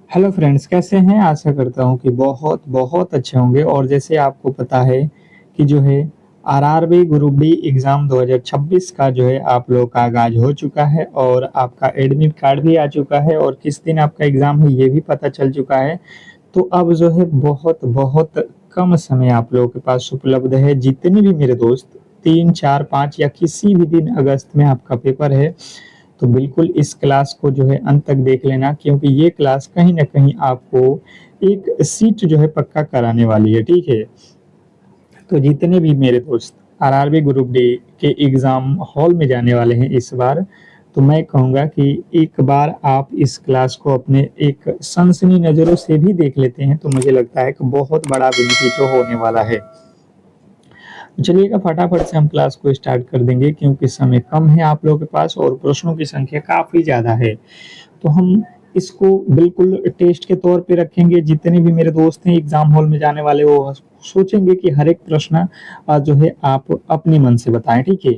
Hello friends, कैसे हैं? आशा करता हूँ कि बहुत बहुत अच्छे होंगे। और जैसे आपको पता है कि जो है आरआरबी ग्रुप डी एग्ज़ाम 2026 का जो है आप लोग का आगाज़ हो चुका है और आपका एडमिट कार्ड भी आ चुका है और किस दिन आपका एग्ज़ाम है ये भी पता चल चुका है। तो अब जो है बहुत बहुत कम समय आप लोगों के पास उपलब्ध है। जितने भी मेरे दोस्त 3, 4, 5 या किसी भी दिन अगस्त में आपका पेपर है, तो बिल्कुल इस क्लास को जो है अंत तक देख लेना, क्योंकि ये क्लास कहीं न कहीं आपको एक सीट जो है पक्का कराने वाली है, ठीक है? तो जितने भी मेरे दोस्त आरआरबी ग्रुप डी के एग्ज़ाम हॉल में जाने वाले हैं इस बार, तो मैं कहूँगा कि एक बार आप इस क्लास को अपने एक सनसनी नज़रों से भी देख लेते हैं, तो मुझे लगता है कि बहुत बड़ा बेनिफिट होने वाला है। चलिएगा फटाफट से हम क्लास को स्टार्ट कर देंगे, क्योंकि समय कम है आप लोगों के पास और प्रश्नों की संख्या काफ़ी ज़्यादा है। तो हम इसको बिल्कुल टेस्ट के तौर पे रखेंगे। जितने भी मेरे दोस्त हैं एग्ज़ाम हॉल में जाने वाले, वो सोचेंगे कि हर एक प्रश्न जो है आप अपने मन से बताएँ, ठीक है?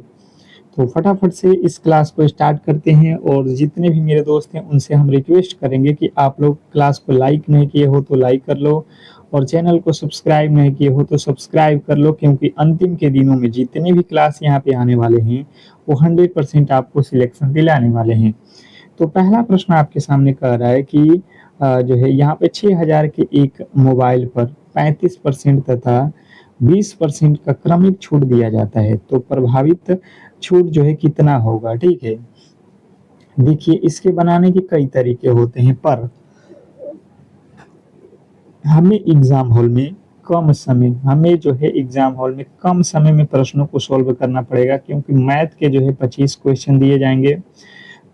तो फटाफट से इस क्लास को स्टार्ट करते हैं और जितने भी मेरे दोस्त हैं उनसे हम रिक्वेस्ट करेंगे कि आप लोग क्लास को लाइक नहीं किए हो तो लाइक कर लो और चैनल को सब्सक्राइब नहीं किए हो तो सब्सक्राइब कर लो, क्योंकि अंतिम के दिनों में जितने भी क्लास यहाँ पे आने वाले हैं वो 100% आपको सिलेक्शन दिलाने वाले हैं। तो पहला प्रश्न आपके सामने कह रहा है कि जो है यहाँ पे 6000 के एक मोबाइल पर 35% तथा 20% का क्रमिक छूट दिया जाता है, तो प्रभावित छूट जो है कितना होगा, ठीक है? देखिए इसके बनाने के कई तरीके होते हैं, पर हमें जो है एग्जाम हॉल में कम समय में प्रश्नों को सॉल्व करना पड़ेगा, क्योंकि मैथ के जो है 25 क्वेश्चन दिए जाएंगे।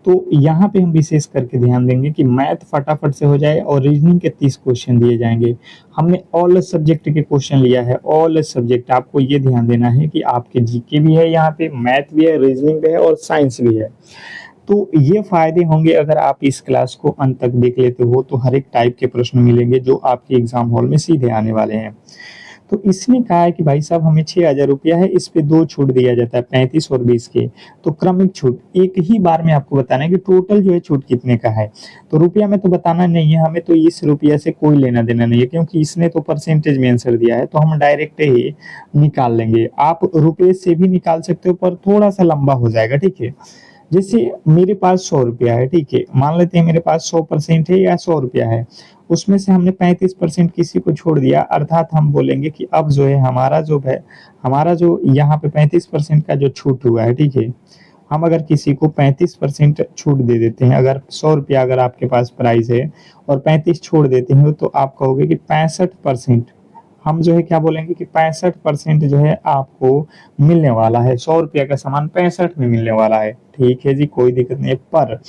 तो यहाँ पे हम विशेष करके ध्यान देंगे कि मैथ फटाफट से हो जाए और रीजनिंग के 30 क्वेश्चन दिए जाएंगे। हमने ऑल सब्जेक्ट के क्वेश्चन लिया है, ऑल सब्जेक्ट। आपको ये ध्यान देना है कि आपके जीके भी है, यहाँ पे मैथ भी है, रीजनिंग भी है और साइंस भी है। तो ये फायदे होंगे अगर आप इस क्लास को अंत तक देख लेते हो, तो हर एक टाइप के प्रश्न मिलेंगे जो आपके एग्जाम हॉल में सीधे आने वाले हैं। तो इसने कहा है कि भाई साहब हमें 6000 रुपया है, इस पे दो छूट दिया जाता है, 35 और 20 के। तो क्रमिक छूट एक ही बार में आपको बताना है कि टोटल जो है छूट कितने का है। तो रुपया में तो बताना नहीं है हमें, तो इस रुपया से कोई लेना देना नहीं है, क्योंकि इसने तो परसेंटेज में आंसर दिया है, तो हम डायरेक्ट ही निकाल लेंगे। आप रुपये से भी निकाल सकते हो, पर थोड़ा सा लंबा हो जाएगा, ठीक है? जैसे मेरे पास 100 रुपया है, ठीक है? मान लेते हैं मेरे पास 100% है या 100 रुपया है, उसमें से हमने 35% किसी को छोड़ दिया, अर्थात हम बोलेंगे कि अब जो है हमारा जो यहाँ पे 35% का जो छूट हुआ है, ठीक है? हम अगर किसी को 35% छूट दे देते हैं, अगर 100 रुपया अगर आपके पास प्राइस है और 35 छोड़ देते हैं, तो आप कहोगे कि 65%। हम जो है क्या बोलेंगे कि 65% जो है आपको मिलने वाला है, 100 रुपया का सामान 65 में मिलने वाला है, ठीक है जी, कोई दिक्कत नहीं है। पर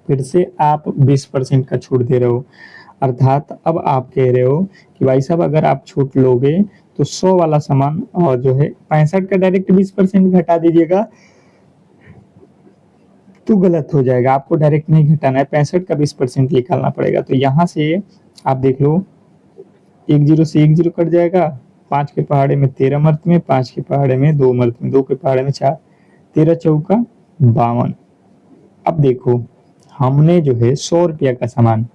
फिर से आप 20% का छूट दे रहे हो, अर्थात अब आप कह रहे हो कि भाई साहब अगर आप छूट लोगे तो 100 वाला सामान और जो है 65 का डायरेक्ट 20% घटा दीजिएगा, तो गलत हो जाएगा। आपको डायरेक्ट नहीं घटाना है, 65 का 20% निकालना पड़ेगा। तो यहाँ से आप देख लो, एक जीरो से एक जीरो कट जाएगा, 5 के पहाड़े में 13 मर्द में, 5 के पहाड़े में 2 मर्द में, 2 के पहाड़े में 4, 13 चौका 52। अब देखो, हमने जो है 100 रुपया का सामान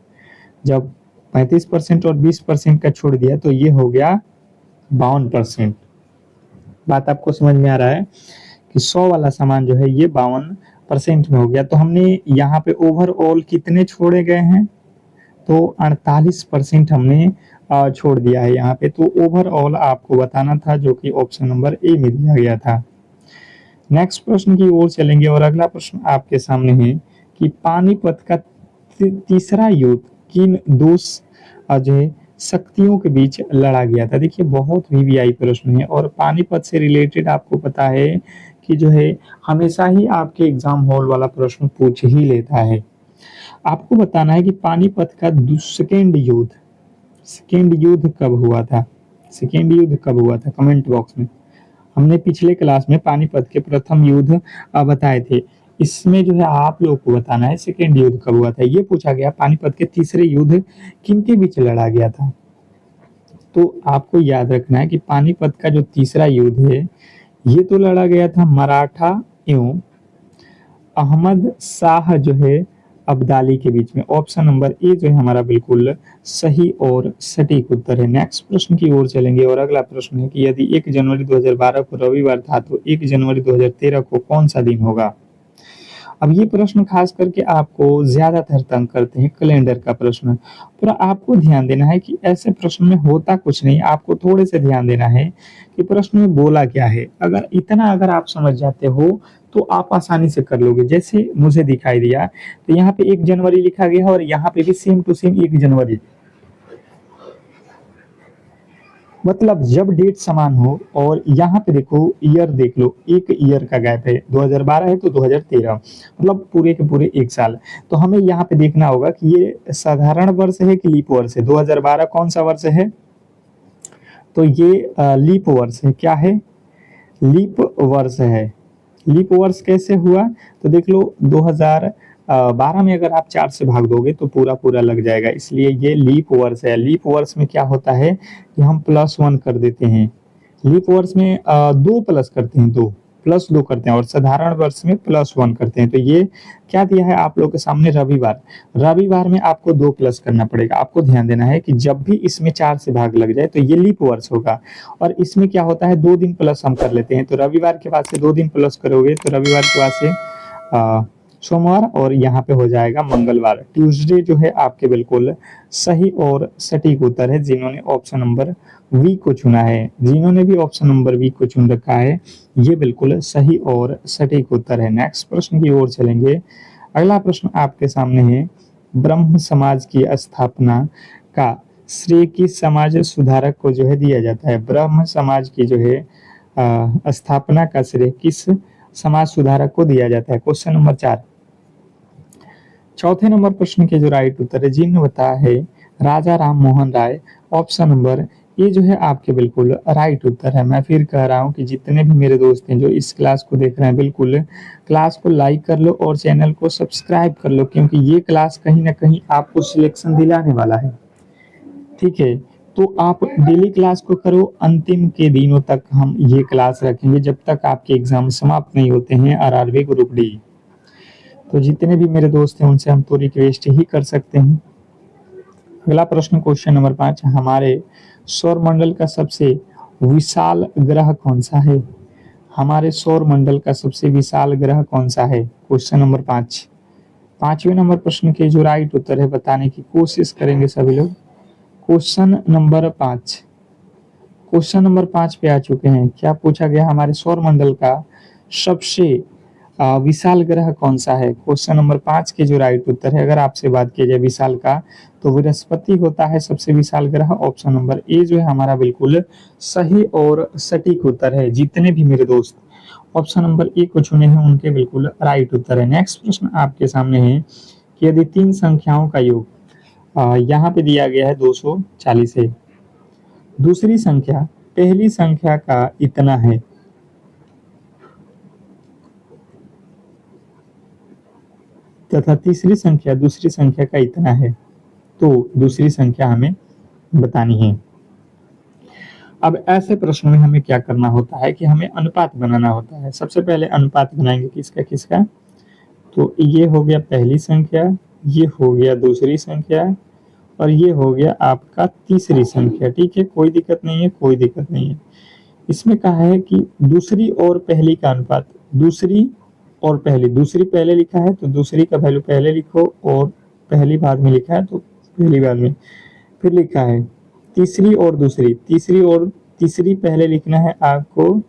जब 35% और 20% का छोड़ दिया, तो ये हो गया 52%। बात आपको समझ में आ रहा है कि 100 वाला सामान जो है ये 52% में हो गया। तो हमने यहाँ पे ओवरऑल कितने छोड़े गए हैं, तो 48% हमने छोड़ दिया है यहाँ पे। तो ओवरऑल आपको बताना था, जो कि ऑप्शन नंबर ए में दिया गया था। नेक्स्ट प्रश्न की ओर चलेंगे और अगला प्रश्न आपके सामने है कि पानीपत का तीसरा युद्ध किन दो जो है शक्तियों के बीच लड़ा गया था। देखिए बहुत वीवीआई प्रश्न है और पानीपत से रिलेटेड आपको पता है कि जो है हमेशा ही आपके एग्जाम हॉल वाला प्रश्न पूछ ही लेता है। आपको बताना है कि पानीपत का सेकेंड युद्ध कब हुआ था। सेकेंड युद्ध कब हुआ था, कमेंट बॉक्स में। हमने पिछले क्लास में पानीपत के प्रथम युद्ध बताए थे, इसमें जो है आप लोगों को बताना है सेकेंड युद्ध कब हुआ था। ये पूछा गया पानीपत के तीसरे युद्ध किनके बीच लड़ा गया था। तो आपको याद रखना है कि पानीपत का जो तीसरा युद्ध है ये तो लड़ा गया था मराठा एवं अहमद शाह जो है अब्दाली के बीच में। ऑप्शन नंबर ए जो है हमारा बिल्कुल सही और सटीक उत्तर है। नेक्स्ट प्रश्न की ओर चलेंगे और अगला प्रश्न है कि यदि 1 जनवरी 2012 को रविवार था तो 1 जनवरी 2013 को कौन सा दिन होगा। अब ये प्रश्न खास करके आपको ज्यादातर तंग करते हैं, कैलेंडर का प्रश्न। पर आपको ध्यान देना है कि ऐसे प्रश्न में होता कुछ नहीं, आपको थोड़े से ध्यान देना है कि प्रश्न में बोला क्या है। अगर आप समझ जाते हो तो आप आसानी से कर लोगे। जैसे मुझे दिखाई दिया तो यहाँ पे 1 जनवरी लिखा गया है और यहाँ पे भी सेम टू सेम 1 जनवरी, मतलब जब डेट समान हो। और यहाँ पे देखो ईयर देख लो, एक ईयर का गैप है, 2012 है तो 2013, मतलब पूरे के पूरे एक साल। तो हमें यहाँ पे देखना होगा कि ये साधारण वर्ष है कि लीप वर्ष है। 2012 कौन सा वर्ष है, तो ये लीप वर्ष है। क्या है, लीप वर्ष है। लीप वर्ष कैसे हुआ, तो देख लो 2012 में अगर आप 4 से भाग दोगे तो पूरा पूरा लग जाएगा, इसलिए ये लीप वर्ष है। लीप वर्ष में क्या होता है कि हम +1 कर देते हैं। लीप वर्ष में 2 प्लस करते हैं, 2 प्लस 2 करते हैं, और साधारण वर्ष में +1 करते हैं। तो ये क्या दिया है आप लोग के सामने, रविवार। रविवार में आपको 2 प्लस करना पड़ेगा। आपको ध्यान देना है कि जब भी इसमें 4 से भाग लग जाए तो ये लीप वर्ष होगा। और इसमें क्या होता है, 2 दिन प्लस हम कर लेते हैं। तो रविवार के बाद से 2 दिन प्लस करोगे तो रविवार के बाद से सोमवार, और यहाँ पे हो जाएगा मंगलवार। ट्यूसडे जो है आपके बिल्कुल सही और सटीक उत्तर है, जिन्होंने ऑप्शन नंबर वी को चुना है। जिन्होंने भी ऑप्शन नंबर वी को चुन रखा है, ये बिल्कुल सही और सटीक उत्तर है। नेक्स्ट प्रश्न की ओर चलेंगे। अगला प्रश्न आपके सामने है, ब्रह्म समाज की स्थापना का श्रेय किस समाज सुधारक को जो है दिया जाता है। ब्रह्म समाज की जो है स्थापना का श्रेय किस समाज सुधारक को दिया जाता है। Question number 4। चौथे नंबर प्रश्न के जो राइट उत्तर है, जिन्होंने बताया है राजा राम मोहन राय। ऑप्शन नंबर ये जो है आपके बिल्कुल राइट उत्तर है। मैं फिर कह रहा हूं कि जितने भी मेरे दोस्त हैं जो इस क्लास को देख रहे हैं, बिल्कुल क्लास को लाइक कर लो और चैनल को सब्सक्राइब कर लो, क्योंकि ये क्लास कहीं ना कहीं आपको सिलेक्शन दिलाने वाला है। ठीक है, तो आप डेली क्लास को करो। अंतिम के दिनों तक हम ये क्लास रखेंगे जब तक आपके एग्जाम समाप्त नहीं होते हैं आरआरबी ग्रुप डी। तो जितने भी मेरे दोस्त हैं उनसे हम तो रिक्वेस्ट ही कर सकते हैं। अगला प्रश्न क्वेश्चन नंबर 5, हमारे सौर मंडल का सबसे विशाल ग्रह कौन सा है। हमारे सौर मंडल का सबसे विशाल ग्रह कौन सा है। Question number 5। 5वें नंबर प्रश्न के जो राइट उत्तर है बताने की कोशिश करेंगे सभी लोग। क्वेश्चन नंबर 5, क्वेश्चन नंबर 5 पे आ चुके हैं। क्या पूछा गया, हमारे सौर मंडल का सबसे विशाल ग्रह कौन सा है। क्वेश्चन नंबर 5 के जो राइट उत्तर है, अगर आपसे बात की जाए विशाल का, तो बृहस्पति होता है सबसे विशाल ग्रह। ऑप्शन नंबर ए जो है हमारा बिल्कुल सही और सटीक उत्तर है। जितने भी मेरे दोस्त ऑप्शन नंबर ए को चुने हैं उनके बिल्कुल राइट उत्तर है। नेक्स्ट प्रश्न आपके सामने है कि यदि 3 संख्याओं का योग यहाँ पे दिया गया है 240 है, दूसरी संख्या पहली संख्या का इतना है, तथा तीसरी संख्या दूसरी संख्या का इतना है, तो दूसरी संख्या हमें बतानी है। अब ऐसे प्रश्नों में हमें क्या करना होता है कि हमें अनुपात बनाना होता है। सबसे पहले अनुपात बनाएंगे किसका किसका, तो ये हो गया पहली संख्या, ये हो गया दूसरी संख्या, और ये हो गया आपका तीसरी संख्या। ठीक है, कोई दिक्कत नहीं है, कोई दिक्कत नहीं है। इसमें कहा है कि दूसरी और पहली का अनुपात, दूसरी और पहली, दूसरी पहले लिखा है तो दूसरी का वैल्यू पहले लिखो, और पहली बाद में लिखा है तो पहली बाद में। फिर लिखा है तीसरी और दूसरी, तीसरी और तीसरी पहले लिखना है आपको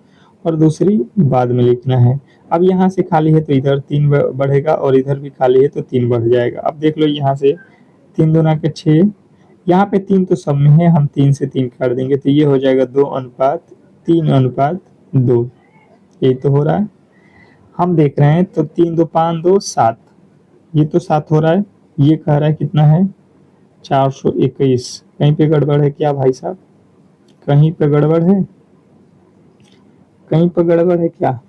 और दूसरी बाद में लिखना है। अब यहाँ से खाली है तो इधर 3 बढ़ेगा और इधर भी खाली है तो 3 बढ़ जाएगा। अब देख लो यहाँ से 3 दूना के 6, यहाँ पे 3 तो सब में है, हम 3 से 3 काट देंगे तो ये हो जाएगा 2:3:2। ये तो हो रहा है, हम देख रहे हैं तो 3 2 5 2 7, ये तो 7 हो रहा है। ये कह रहा है कितना है, 421। कहीं पे गड़बड़ है क्या भाई साहब, कहीं पे गड़बड़ है, कहीं पे गड़बड़ है क्या।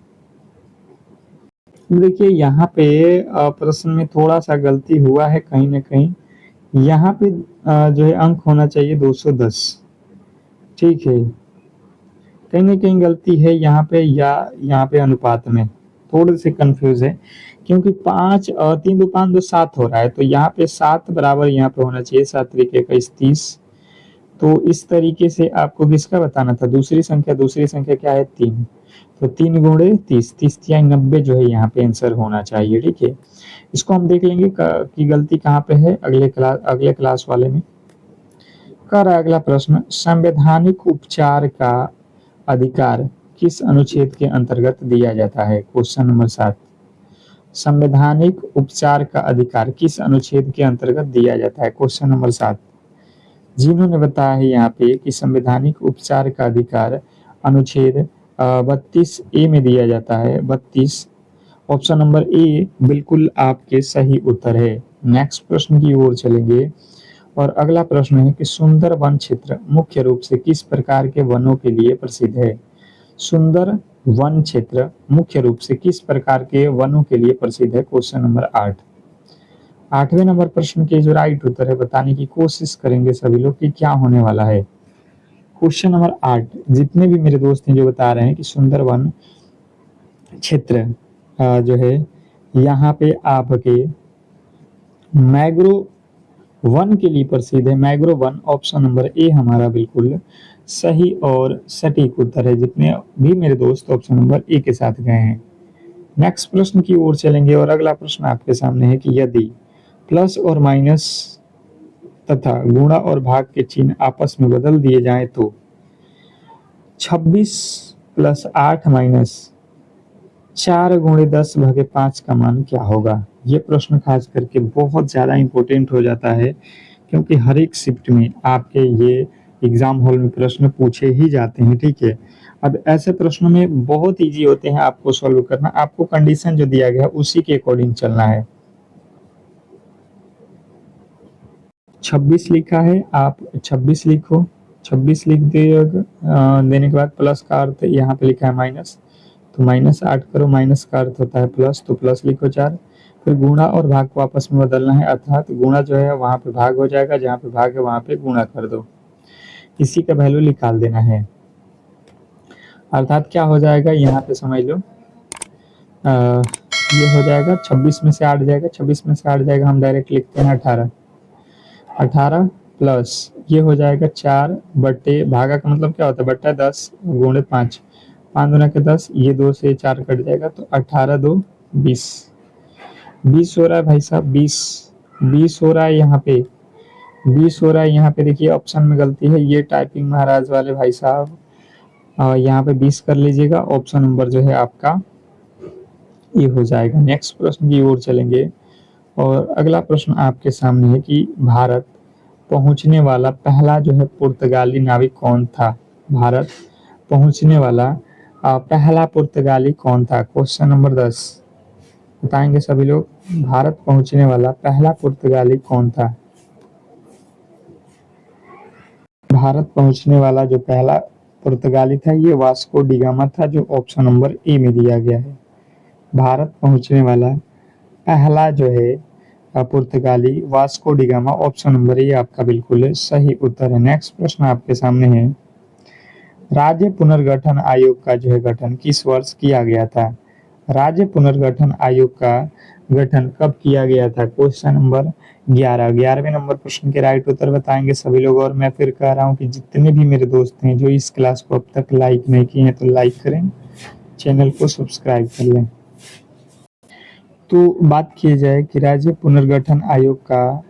देखिए यहाँ पे प्रश्न में थोड़ा सा गलती हुआ है कहीं ना कहीं। यहाँ पे जो है अंक होना चाहिए 210। ठीक है, कहीं ना कहीं गलती है यहाँ पे, या यहाँ पे अनुपात में थोड़े से कंफ्यूज है क्योंकि 5 3 दो 5 दो 7 हो रहा है, तो यहाँ पे 7 बराबर यहाँ पे होना चाहिए, 7 तरीके का 30। तो इस तरीके से आपको किसका बताना था, दूसरी संख्या क्या है 3, तो 3 गुणे 30, 30 या 90 जो है यहाँ पे आंसर होना चाहिए। ठीक है, इसको हम देख लेंगे कि गलती कहाँ पे है अगले क्लास वाले में। कर अगला प्रश्न, संवैधानिक उपचार का अधिकार किस अनुच्छेद के अंतर्गत दिया जाता है? क्वेश्चन नंबर 7, संवैधानिक उपचार का अधिकार किस अनुच्छेद के अंतर्गत दिया जाता है? क्वेश्चन नंबर 7 जिन्होंने बताया है यहाँ पे कि संवैधानिक उपचार का अधिकार अनुच्छेद 32A में दिया जाता है। 32, ऑप्शन नंबर ए बिल्कुल आपके सही उत्तर है। नेक्स्ट प्रश्न की ओर चलेंगे और अगला प्रश्न है कि सुंदर वन क्षेत्र मुख्य रूप से किस प्रकार के वनों के लिए प्रसिद्ध है? सुंदर वन क्षेत्र मुख्य रूप से किस प्रकार के वनों के लिए प्रसिद्ध है? Question number 8। 8वें नंबर प्रश्न के जो राइट उत्तर है बताने की कोशिश करेंगे सभी लोग कि क्या होने वाला है। क्वेश्चन नंबर 8, जितने भी मेरे दोस्त हैं जो बता रहे हैं कि सुंदर वन क्षेत्र जो है यहाँ पे आपके मैग्रो वन के लिए प्रसिद्ध है। मैग्रो वन, ऑप्शन नंबर ए हमारा बिल्कुल सही और सटीक उत्तर है। जितने भी मेरे दोस्त ऑप्शन नंबर ए के साथ गए हैं। नेक्स्ट प्रश्न की ओर चलेंगे और अगला प्रश्न आपके सामने है कि यदि प्लस और माइनस तथा गुणा और भाग के चिन्ह आपस में बदल दिए जाएं तो 26 + 8 - 4 × 10/5 का मान क्या होगा? ये प्रश्न खास करके बहुत ज़्यादा इम्पोर्टेंट हो जाता है क्योंकि हर एक शिफ्ट में आपके ये एग्जाम हॉल में प्रश्न पूछे ही जाते हैं। ठीक है, अब ऐसे प्रश्नों में बहुत इजी होते हैं आपको सॉल्व करना, आपको कंडीशन जो दिया गया उसी के अकॉर्डिंग चलना है। 26 लिखा है, आप 26 लिखो, 26 लिख देने के बाद प्लस का अर्थ यहाँ पे लिखा है माइनस, तो -8 करो, माइनस का अर्थ होता है प्लस, तो प्लस लिखो 4। फिर गुणा और भाग को आपस में बदलना है, अर्थात गुणा जो है वहाँ पे भाग हो जाएगा, जहाँ पे भाग है वहाँ पे गुणा कर दो, इसी का वैल्यू निकाल देना है। अर्थात क्या हो जाएगा यहाँ पे समझ लो, ये हो जाएगा 26 में से 8 जाएगा, 26 में से 8 जाएगा, हम डायरेक्ट लिखते हैं 18, 18 प्लस ये हो जाएगा 4 बटे भागा का मतलब क्या होता है बट्टा 10 गुणे 5, 5 दूना के 10, ये 2 से 4 कट जाएगा, तो 18 2 20, 20 हो रहा है भाई साहब, 20 हो रहा है यहाँ पे, 20 हो रहा है यहाँ पे। देखिए ऑप्शन में गलती है, ये टाइपिंग महाराज वाले भाई साहब यहाँ पे 20 कर लीजिएगा, ऑप्शन नंबर जो है आपका ये हो जाएगा। नेक्स्ट प्रश्न की ओर चलेंगे और अगला प्रश्न आपके सामने है कि भारत पहुंचने वाला पहला जो है पुर्तगाली नाविक कौन था? भारत पहुंचने वाला पहला पुर्तगाली कौन था? क्वेश्चन नंबर 10 बताएंगे सभी लोग, भारत पहुंचने वाला पहला पुर्तगाली कौन था? भारत पहुंचने वाला जो पहला पुर्तगाली था ये वास्को डी गामा था, जो ऑप्शन नंबर ए में दिया गया है। भारत पहुंचने वाला पहला जो है पुर्तगाली Vasco D gamma, option number A आपका बिल्कुल सही उत्तर है। नेक्स्ट प्रश्न आपके सामने है, राज्य पुनर्गठन आयोग का जो है गठन किस वर्ष किया गया था? राज्य पुनर्गठन आयोग का गठन कब किया गया था? Question number 11। 11वें नंबर प्रश्न के राइट उत्तर बताएंगे सभी लोग। और मैं फिर कह रहा हूँ कि जितने भी मेरे दोस्त हैं जो इस क्लास को अब तक लाइक नहीं किए हैं तो लाइक करें, चैनल को सब्सक्राइब कर लें। तो बात की जाए कि राज्य पुनर्गठन आयोग का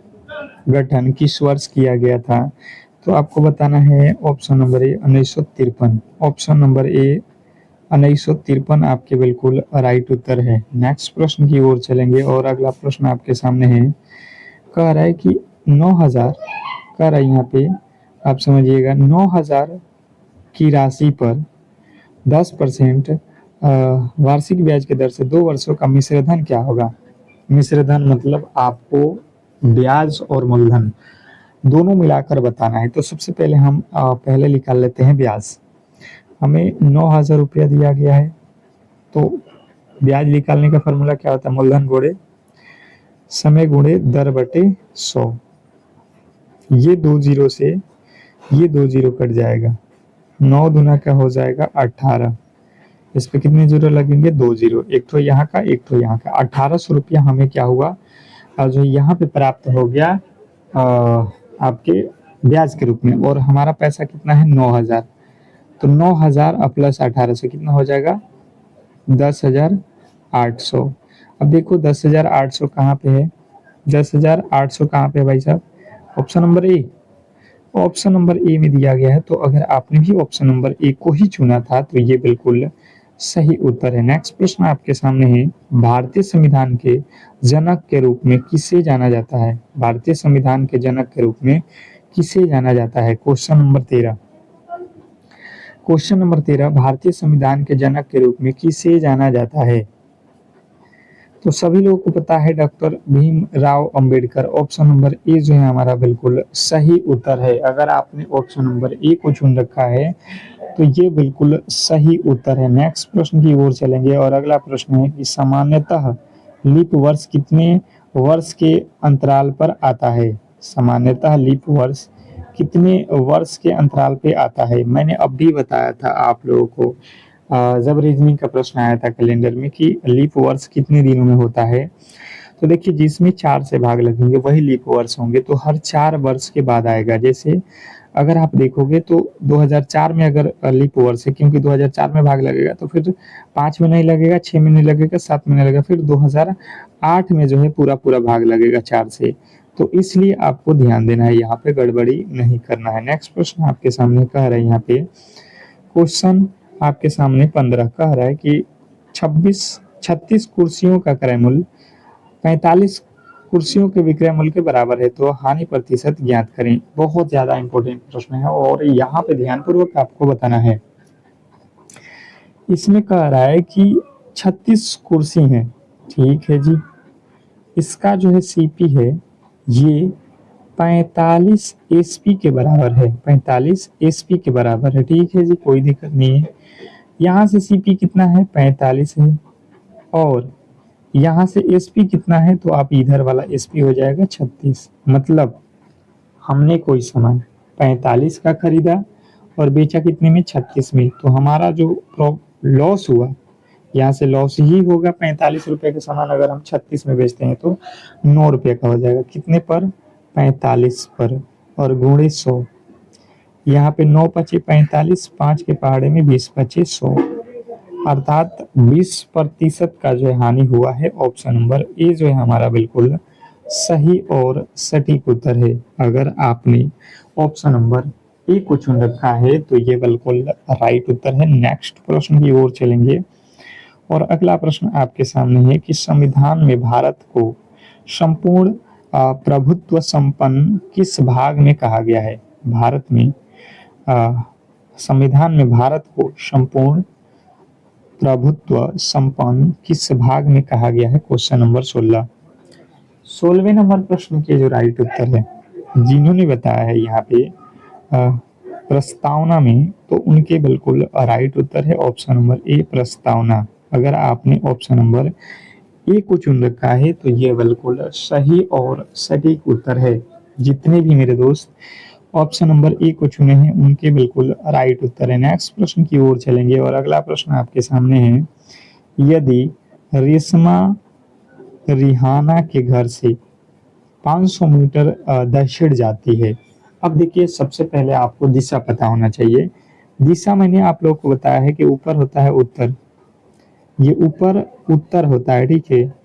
गठन किस वर्ष किया गया था, तो आपको बताना है option number A 1953, option number A 1953 आपके बिल्कुल राइट उत्तर है। नेक्स्ट प्रश्न की ओर चलेंगे और अगला प्रश्न आपके सामने है, कह रहा है कि 9000 कह रहा है यहाँ पे, आप समझिएगा 9000 की राशि पर 10% वार्षिक ब्याज के दर से 2 वर्षों का मिश्रधन क्या होगा? मिश्रधन मतलब आपको ब्याज और मूलधन दोनों मिलाकर बताना है। तो सबसे पहले हम पहले निकाल लेते हैं ब्याज। हमें 9000 रुपया दिया गया है, तो ब्याज निकालने का फॉर्मूला क्या होता है? मूलधन गुणे समय गुणे दर बटे 100। ये 2 जीरो से ये 2 जीरो कट जाएगा, 9 दूना का हो जाएगा 18, इस पे कितने जीरो लगेंगे, 2 जीरो, एक तो यहाँ का एक तो यहाँ का। 1800 रुपया हमें क्या हुआ जो यहाँ पे प्राप्त हो गया आपके ब्याज के रूप में, और हमारा पैसा कितना है 9000। तो 9000 प्लस 1800 कितना हो जाएगा 10,800। अब देखो 10,800 कहाँ पे है, 10,800 कहाँ पे है भाई साहब, option number A. Option number A में दिया गया है, तो अगर आपने भी ऑप्शन नंबर ए को ही चुना था तो ये बिल्कुल सही उत्तर है। नेक्स्ट प्रश्न आपके सामने है, भारतीय संविधान के जनक के रूप में किसे जाना जाता है, भारतीय संविधान के जनक के रूप में किसे जाना जाता है। क्वेश्चन नंबर 13, क्वेश्चन नंबर 13, भारतीय संविधान के जनक के रूप में किसे जाना जाता है। तो सभी लोगों को पता है doctor Bhimrao Ambedkar. Option number A जो है हमारा बिल्कुल सही उत्तर है। अगर आपने ऑप्शन नंबर ए को चुन रखा है तो ये बिल्कुल सही उत्तर है। नेक्स्ट प्रश्न की ओर चलेंगे और अगला प्रश्न है कि सामान्यतः लीप वर्ष कितने वर्ष के अंतराल पर आता है, सामान्यतः लीप वर्ष कितने वर्ष के अंतराल पे आता है। मैंने अब भी बताया था आप लोगों को जब रीजनिंग का प्रश्न आया था कैलेंडर में कि लीप वर्ष कितने दिनों में होता है। तो देखिए जिसमें 4 से भाग लगेंगे वही लीप वर्ष होंगे, तो हर 4 वर्ष के बाद आएगा। जैसे अगर आप देखोगे तो 2004 में अगर लीप वर्ष है, क्योंकि 2004 में भाग लगेगा तो फिर 5 में नहीं लगेगा, 6 में नहीं लगेगा, 7 में नहीं लगेगा, फिर 2008 में जो है पूरा पूरा भाग लगेगा 4 से। तो इसलिए आपको ध्यान देना है, यहाँ पे गड़बड़ी नहीं करना है। नेक्स्ट प्रश्न आपके सामने कह रहा है, यहाँ पे क्वेश्चन आपके सामने 15 कह रहा है कि 36 कुर्सियों का क्रय मूल्य 45 कुर्सियों के विक्रय मूल्य के बराबर है, तो हानि प्रतिशत ज्ञात करें। बहुत ज्यादा इंपॉर्टेंट प्रश्न है और यहाँ पे ध्यानपूर्वक आपको बताना है। इसमें कह रहा है कि 36 कुर्सी हैं, ठीक है जी। इसका जो है सीपी है ये 45 एसपी के बराबर है, 45 एसपी के बराबर है, ठीक है जी, कोई दिक्कत नहीं है। यहाँ से सीपी कितना है 45 है, और यहाँ से एसपी कितना है, तो आप इधर वाला एसपी हो जाएगा 36। मतलब हमने कोई सामान 45 का खरीदा और बेचा कितने में 36 में, तो हमारा जो लॉस हुआ यहाँ से लॉस ही होगा। 45 रुपए का सामान अगर हम 36 में बेचते हैं तो 9 रुपये का हो जाएगा, कितने पर 45 पर, और गुणे 100। यहाँ पे 9 पचे 45, 5 के पहाड़े में 20 पचे 100, अर्थात 20% का जो है हानि हुआ है। ऑप्शन नंबर ए जो है हमारा बिल्कुल सही और सटीक उत्तर है। अगर आपने ऑप्शन नंबर ए को चुन रखा है तो ये बिल्कुल राइट उत्तर है। नेक्स्ट प्रश्न की ओर चलेंगे और अगला प्रश्न आपके सामने है कि संविधान में भारत को संपूर्ण प्रभुत्व संपन्न किस भाग में कहा गया है। भारत में संविधान में भारत को संपूर्ण प्रभुत्व संपन्न किस भाग में कहा गया है। क्वेश्चन नंबर 16, 16वें नंबर प्रश्न के जो राइट उत्तर है जिन्होंने बताया है यहाँ पे प्रस्तावना में, तो उनके बिल्कुल राइट उत्तर है ऑप्शन नंबर ए प्रस्तावना। अगर आपने ऑप्शन नंबर ए को चुन रखा है तो ये बिल्कुल सही और सटीक उत्तर है। जितने भी मेरे दोस्त ऑप्शन नंबर ए को चुने हैं उनके बिल्कुल राइट उत्तर है। नेक्स्ट प्रश्न की ओर चलेंगे और अगला प्रश्न आपके सामने है, यदि रेशमा रिहाना के घर से 500 मीटर दक्षिण जाती है। अब देखिए सबसे पहले आपको दिशा पता होना चाहिए। दिशा मैंने आप लोगों को बताया है कि ऊपर होता है उत्तर, ये ऊपर उत्तर होता है, ठीक है।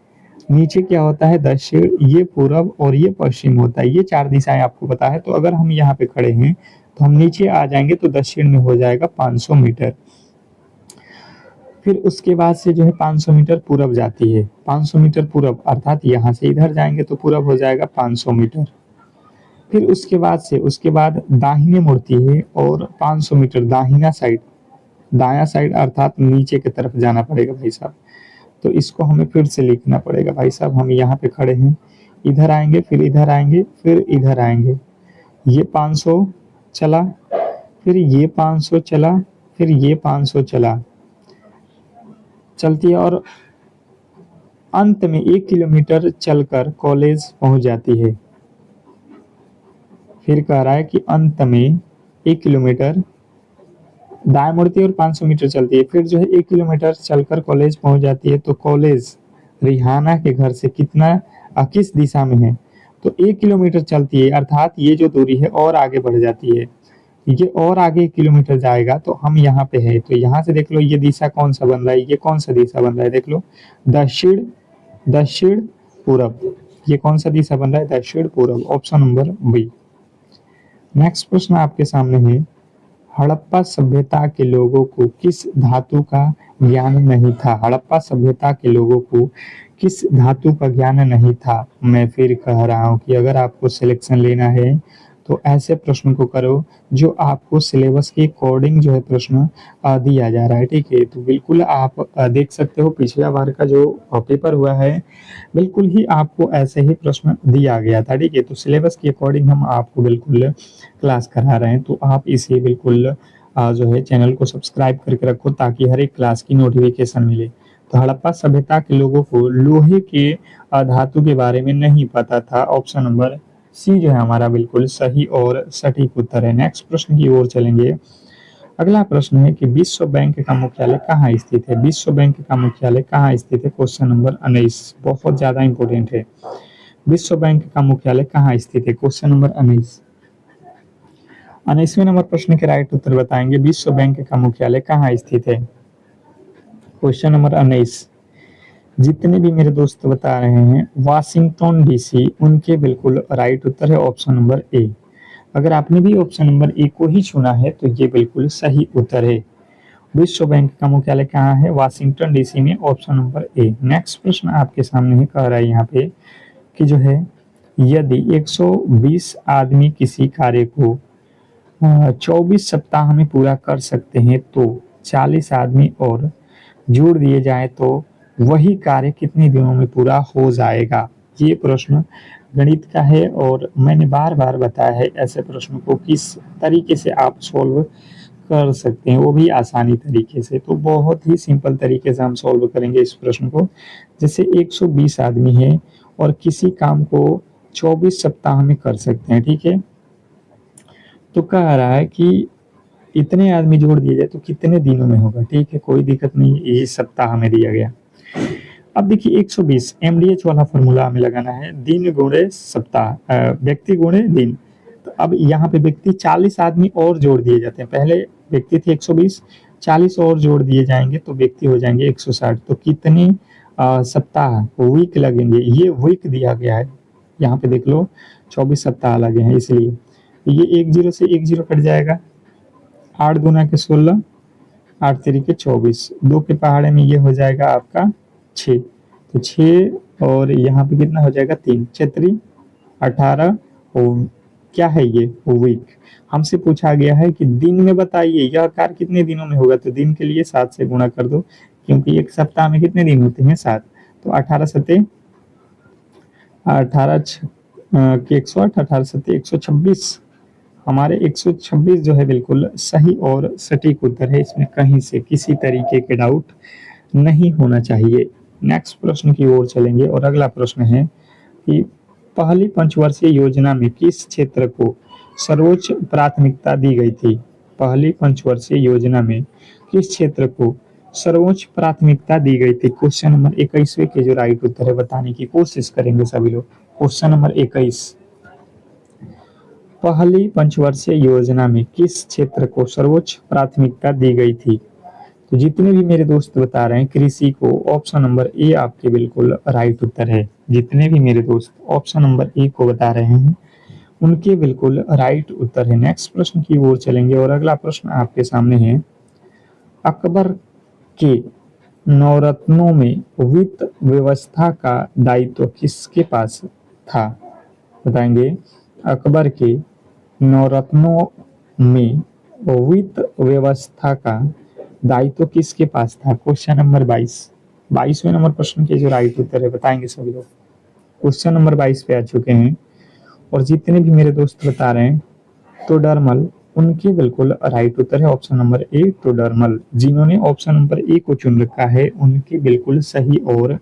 नीचे क्या होता है दक्षिण, ये पूरब और ये पश्चिम होता है। ये 4 दिशाएं आपको पता है। तो अगर हम यहाँ पे खड़े हैं तो हम नीचे आ जाएंगे तो दक्षिण में हो जाएगा 500 मीटर। फिर उसके बाद से जो है 500 मीटर पूरब जाती है, 500 मीटर पूरब, अर्थात यहाँ से इधर जाएंगे तो पूरब हो जाएगा 500 मीटर। फिर उसके बाद दाहिने मुड़ती है और 500 मीटर दाहिना साइड, दाया साइड अर्थात नीचे की तरफ जाना पड़ेगा भाई साहब। तो इसको हमें फिर से लिखना पड़ेगा भाई साहब। हम यहाँ पे खड़े हैं, इधर आएंगे, फिर इधर आएंगे, फिर इधर आएंगे। ये 500 चला, फिर ये 500 चला, फिर ये 500 चला, चलती है और अंत में 1 किलोमीटर चलकर कॉलेज पहुंच जाती है। फिर कह रहा है कि अंत में 1 किलोमीटर दाएं और 500 मीटर चलती है, फिर जो है 1 किलोमीटर चलकर कॉलेज पहुंच जाती है। तो कॉलेज रिहाना के घर से किस दिशा में है? तो 1 किलोमीटर चलती है, अर्थात ये जो दूरी है और आगे बढ़ जाती है। ये और आगे 1 किलोमीटर जाएगा तो हम यहाँ पे है, तो यहाँ से देख लो ये दिशा कौन सा बन रहा है, ये कौन सा दिशा बन रहा है, देख लो दक्षिण दक्षिण पूरब। ये कौन सा दिशा बन रहा है? दक्षिण पूरब, ऑप्शन नंबर बी। नेक्स्ट प्रश्न आपके सामने है, हड़प्पा सभ्यता के लोगों को किस धातु का ज्ञान नहीं था? हड़प्पा सभ्यता के लोगों को किस धातु का ज्ञान नहीं था? मैं फिर कह रहा हूँ कि अगर आपको सिलेक्शन लेना है तो ऐसे प्रश्न को करो जो आपको सिलेबस के अकॉर्डिंग जो है प्रश्न दिया जा रहा है, ठीक है। तो बिल्कुल आप देख सकते हो पिछला बार का जो पेपर हुआ है बिल्कुल ही आपको ऐसे ही प्रश्न दिया गया था, ठीक है। तो सिलेबस के अकॉर्डिंग हम आपको बिल्कुल क्लास करा रहे हैं, तो आप इसे बिल्कुल जो है चैनल को सब्सक्राइब करके रखो ताकि हर एक क्लास की नोटिफिकेशन मिले। तो हड़प्पा सभ्यता के लोगों को लोहे के धातु के बारे में नहीं पता था, ऑप्शन नंबर सी जो है हमारा बिल्कुल सही और सटीक उत्तर है। नेक्स्ट प्रश्न की ओर चलेंगे। अगला प्रश्न है कि विश्व बैंक का मुख्यालय कहाँ स्थित है? विश्व बैंक का मुख्यालय कहाँ स्थित है? क्वेश्चन नंबर 19 बहुत ज्यादा इंपॉर्टेंट है। विश्व बैंक का मुख्यालय कहाँ स्थित है? Question number 19। 19वें नंबर प्रश्न के राइट उत्तर बताएंगे, विश्व बैंक का मुख्यालय कहाँ स्थित है? Question number 19। जितने भी मेरे दोस्त बता रहे हैं वाशिंगटन डीसी, उनके बिल्कुल राइट उत्तर है ऑप्शन नंबर ए। अगर आपने भी ऑप्शन नंबर ए को ही चुना है तो ये बिल्कुल सही उत्तर है। विश्व बैंक का मुख्यालय कहाँ है? वाशिंगटन डीसी में, ऑप्शन नंबर ए। नेक्स्ट प्रश्न आपके सामने ही कह रहा है यहाँ पे कि जो है यदि 120 आदमी किसी कार्य को 24 सप्ताह में पूरा कर सकते हैं तो 40 आदमी और जोड़ दिए जाए तो वही कार्य कितने दिनों में पूरा हो जाएगा? ये प्रश्न गणित का है और मैंने बार बार बताया है ऐसे प्रश्न को किस तरीके से आप सॉल्व कर सकते हैं, वो भी आसानी तरीके से। तो बहुत ही सिंपल तरीके से हम सॉल्व करेंगे इस प्रश्न को। जैसे 120 आदमी है और किसी काम को 24 सप्ताह में कर सकते हैं, ठीक है। तो कह रहा है कि इतने आदमी जोड़ दिए जाए तो कितने दिनों में होगा, ठीक है, कोई दिक्कत नहीं, ये सप्ताह में दिया गया। अब देखिए 120 एमडीएच वाला फॉर्मूला हमें लगाना है, दिन गुणे सप्ताह, व्यक्ति गुणे दिन। तो अब यहाँ पे व्यक्ति 40 आदमी और जोड़ दिए जाते हैं, पहले व्यक्ति थे 120, 40 और जोड़ दिए जाएंगे तो व्यक्ति हो जाएंगे 160। तो कितने सप्ताह वीक लगेंगे, ये वीक दिया गया है यहाँ पे देख लो, 24 सप्ताह लगे हैं इसलिए ये 1 0 से 1 0 कट जाएगा, 8 दूना के 16, 8 तिरिके 24, 2 के पहाड़े में ये हो जाएगा आपका 6, तो 6 और यहाँ पे कितना हो जाएगा 3, 6 18 और क्या है ये वीक। हमसे पूछा गया है कि दिन में बताइए यह कार्य कितने दिनों में होगा, तो दिन के लिए 7 से गुणा कर दो क्योंकि एक सप्ताह में कितने दिन होते हैं 7, तो 18 सत्ते 18 के 108, 18 सत्ते 126, हमारे 126 जो है बिल्कुल सही और सटीक उत्तर है, इसमें कहीं से किसी तरीके के डाउट नहीं होना चाहिए। नेक्स्ट प्रश्न की ओर चलेंगे और अगला प्रश्न है कि पहली पंचवर्षीय योजना में किस क्षेत्र को सर्वोच्च प्राथमिकता दी गई थी? पहली पंचवर्षीय योजना में किस क्षेत्र को सर्वोच्च प्राथमिकता दी गई थी? क्वेश्चन नंबर 21वें के जो राइट उत्तर है बताने की कोशिश करेंगे सभी लोग। क्वेश्चन नंबर 21, पहली पंचवर्षीय योजना में किस क्षेत्र को सर्वोच्च प्राथमिकता दी गई थी? तो जितने भी मेरे दोस्त बता रहे हैं कृषि को, ऑप्शन नंबर ए आपके बिल्कुल राइट उत्तर है। जितने भी मेरे दोस्त ऑप्शन नंबर ए को बता रहे हैं उनके बिल्कुल राइट उत्तर है। नेक्स्ट प्रश्न की ओर चलेंगे और अगला प्रश्न आपके सामने है, अकबर के नवरत्नों में वित्त व्यवस्था का दायित्व किसके पास था? बताएंगे, अकबर के नवरत्नों में वित्त व्यवस्था का दायित्व किसके पास था? क्वेश्चन नंबर 22, 22वें नंबर प्रश्न के जो राइट उत्तर है बताएंगे सभी लोग। क्वेश्चन नंबर 22 पे आ चुके हैं और जितने भी मेरे दोस्त बता रहे हैं टोडरमल, उनके बिल्कुल राइट उत्तर है ऑप्शन नंबर ए टोडरमल। जिन्होंने ऑप्शन नंबर ए को चुन रखा है उनके बिल्कुल सही और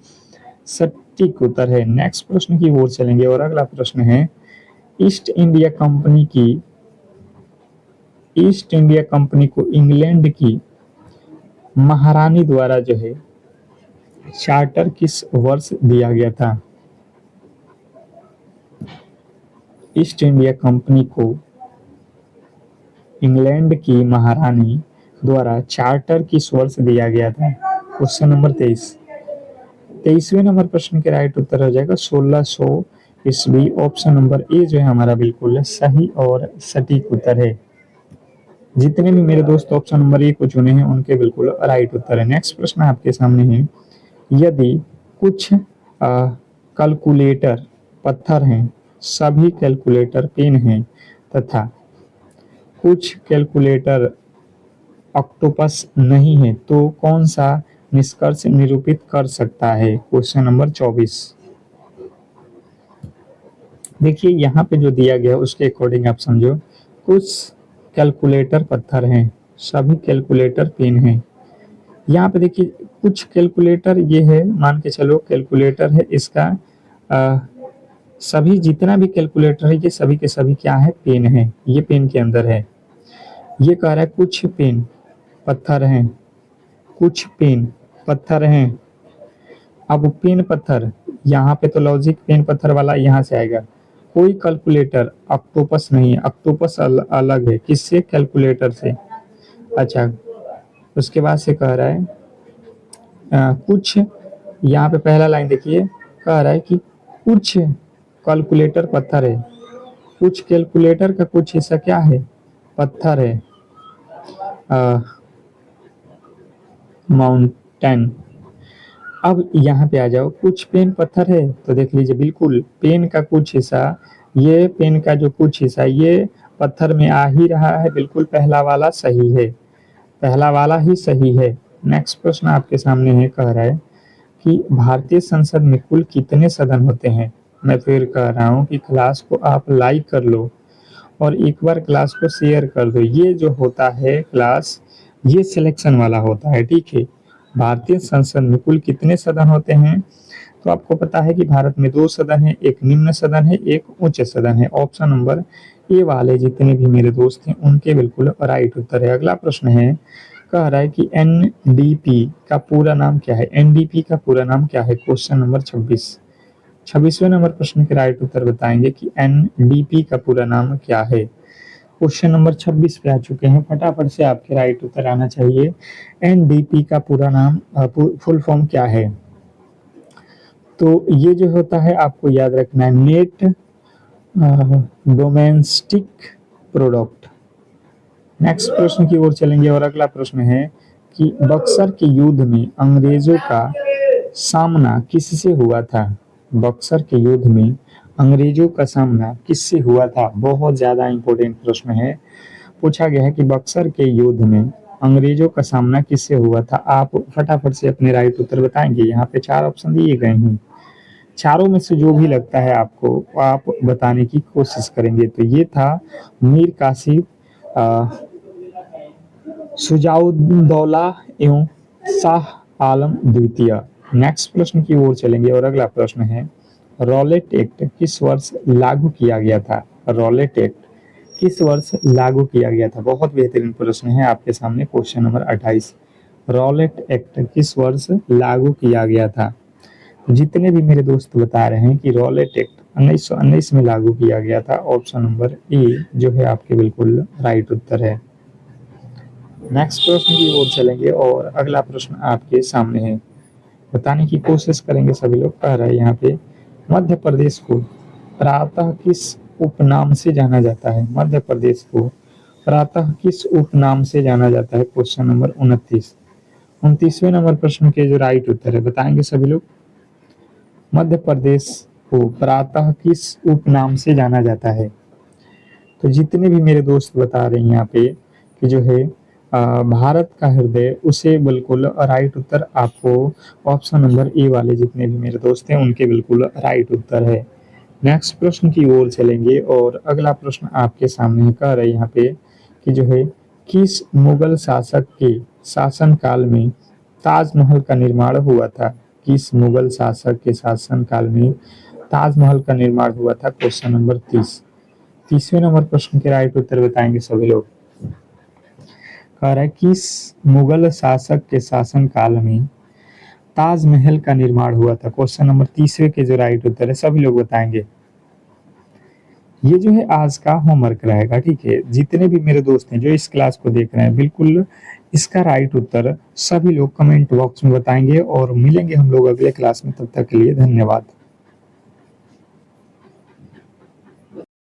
सटीक उत्तर है। नेक्स्ट प्रश्न की ओर चलेंगे और अगला प्रश्न है, ईस्ट इंडिया कंपनी की ईस्ट इंडिया कंपनी को इंग्लैंड की महारानी द्वारा जो है चार्टर किस वर्ष दिया गया था? ईस्ट इंडिया कंपनी को इंग्लैंड की महारानी द्वारा चार्टर किस वर्ष दिया गया था? Question number 23। 23वें नंबर प्रश्न के राइट उत्तर हो जाएगा 1600 ईस्वी। ऑप्शन नंबर ए जो है हमारा बिल्कुल सही और सटीक उत्तर है। जितने भी मेरे दोस्त ऑप्शन नंबर ए को चुने हैं उनके बिल्कुल राइट उत्तर है। नेक्स्ट प्रश्न आपके सामने है, यदि कुछ कैलकुलेटर पत्थर हैं, सभी कैलकुलेटर पेन हैं तथा कुछ कैलकुलेटर ऑक्टोपस नहीं है तो कौन सा निष्कर्ष निरूपित कर सकता है? Question number 24। देखिए यहाँ पे जो दिया गया उसके अकॉर्डिंग आप समझो, कुछ कैलकुलेटर पत्थर हैं, सभी कैलकुलेटर पेन हैं। यहाँ पे देखिए कुछ कैलकुलेटर ये है, मान के चलो कैलकुलेटर है, इसका सभी जितना भी कैलकुलेटर है ये सभी के सभी क्या है? पेन है। ये पेन के अंदर है। ये कह रहा है कुछ पेन पत्थर हैं, कुछ पेन पत्थर हैं। अब पेन पत्थर, यहाँ पे तो लॉजिक पेन पत्थर वाला यहाँ से आएगा। कोई कैलकुलेटर ऑक्टोपस नहीं है, ऑक्टोपस अलग है किससे? कैलकुलेटर से। अच्छा, उसके बाद से कह रहा है कुछ, यहाँ पे पहला लाइन देखिए, कह रहा है कि कुछ कैलकुलेटर पत्थर है, कुछ कैलकुलेटर का कुछ हिस्सा क्या है? पत्थर है। माउंटेन। अब यहाँ पे आ जाओ, कुछ पेन पत्थर है तो देख लीजिए बिल्कुल पेन का कुछ हिस्सा, ये पेन का जो कुछ हिस्सा ये पत्थर में आ ही रहा है, बिल्कुल पहला वाला सही है, पहला वाला ही सही है। नेक्स्ट प्रश्न आपके सामने है, कह रहा है कि भारतीय संसद में कुल कितने सदन होते हैं? मैं फिर कह रहा हूँ कि क्लास को आप लाइक कर लो और एक बार क्लास को शेयर कर दो। ये जो होता है क्लास, ये सिलेक्शन वाला होता है, ठीक है। भारतीय संसद में कुल कितने सदन होते हैं? तो आपको पता है कि भारत में 2 सदन है, एक निम्न सदन है, एक उच्च सदन है। ऑप्शन नंबर ए वाले जितने भी मेरे दोस्त हैं उनके बिल्कुल राइट उत्तर है। अगला प्रश्न है, कह रहा है कि एनडीपी का पूरा नाम क्या है? एनडीपी का पूरा नाम क्या है? Question number 26। 26वें नंबर प्रश्न के राइट उत्तर बताएंगे कि एनडीपी का पूरा नाम क्या है। क्वेश्चन नंबर 26 पे आ चुके हैं, फटाफट से आपके राइट उत्तर आना चाहिए। एनडीपी का पूरा नाम फुल फॉर्म क्या है? तो ये जो होता है आपको याद रखना है, नेट डोमेस्टिक प्रोडक्ट। नेक्स्ट प्रश्न की ओर चलेंगे और अगला प्रश्न है कि बक्सर के युद्ध में अंग्रेजों का सामना किससे हुआ था? बक्सर के युद्ध में अंग्रेजों का सामना किससे हुआ था? बहुत ज्यादा इंपॉर्टेंट प्रश्न है। पूछा गया है कि बक्सर के युद्ध में अंग्रेजों का सामना किससे हुआ था? आप फटाफट से अपने राइट उत्तर बताएंगे। यहाँ पे 4 ऑप्शन दिए गए हैं, चारों में से जो भी लगता है आपको आप बताने की कोशिश करेंगे। तो ये था मीर कासिम शुजाउद्दौला एवं शाह आलम द्वितीय। नेक्स्ट प्रश्न की ओर चलेंगे और अगला प्रश्न है, रॉलेट एक्ट किस वर्ष लागू किया गया था? रॉलेट एक्ट किस वर्ष लागू किया गया था? बहुत बेहतरीन प्रश्न है आपके सामने। क्वेश्चन नंबर 28, रॉलेट एक्ट किस वर्ष लागू किया गया था? जितने भी मेरे दोस्त बता रहे हैं कि रॉलेट एक्ट 1919 में लागू किया गया था, ऑप्शन नंबर ए जो है आपके बिल्कुल राइट उत्तर है। नेक्स्ट प्रश्न की ओर चलेंगे और अगला प्रश्न आपके सामने है, बताने की कोशिश करेंगे सभी लोग। कह रहा है यहाँ पे, मध्य प्रदेश को प्रातः किस उपनाम से जाना जाता है? मध्य प्रदेश को प्रातः किस उपनाम से जाना जाता है? Question number 29। 29वें नंबर प्रश्न के जो राइट उत्तर है बताएंगे सभी लोग। मध्य प्रदेश को प्रातः किस उपनाम से जाना जाता है? तो जितने भी मेरे दोस्त बता रहे हैं यहाँ पे कि जो है भारत का हृदय, उसे बिल्कुल राइट उत्तर आपको ऑप्शन नंबर ए वाले जितने भी मेरे दोस्त हैं उनके बिल्कुल राइट उत्तर है। नेक्स्ट प्रश्न की ओर चलेंगे और अगला प्रश्न आपके सामने कह रहे हैं यहाँ पे कि जो है किस मुगल शासक के शासन काल में ताजमहल का निर्माण हुआ था? किस मुगल शासक के शासन काल में ताजमहल का निर्माण हुआ था? Question number 30। 30वें नंबर प्रश्न के राइट उत्तर बताएंगे सभी लोग। कह रहा है किस मुगल शासक के शासन काल में ताजमहल का निर्माण हुआ था। क्वेश्चन नंबर तीसरे के जो राइट उत्तर है सभी लोग बताएंगे। ये जो है आज का होमवर्क रहेगा, ठीक है। जितने भी मेरे दोस्त हैं जो इस क्लास को देख रहे हैं, बिल्कुल इसका राइट उत्तर सभी लोग कमेंट बॉक्स में बताएंगे और मिलेंगे हम लोग अगले क्लास में। तब तक के लिए धन्यवाद।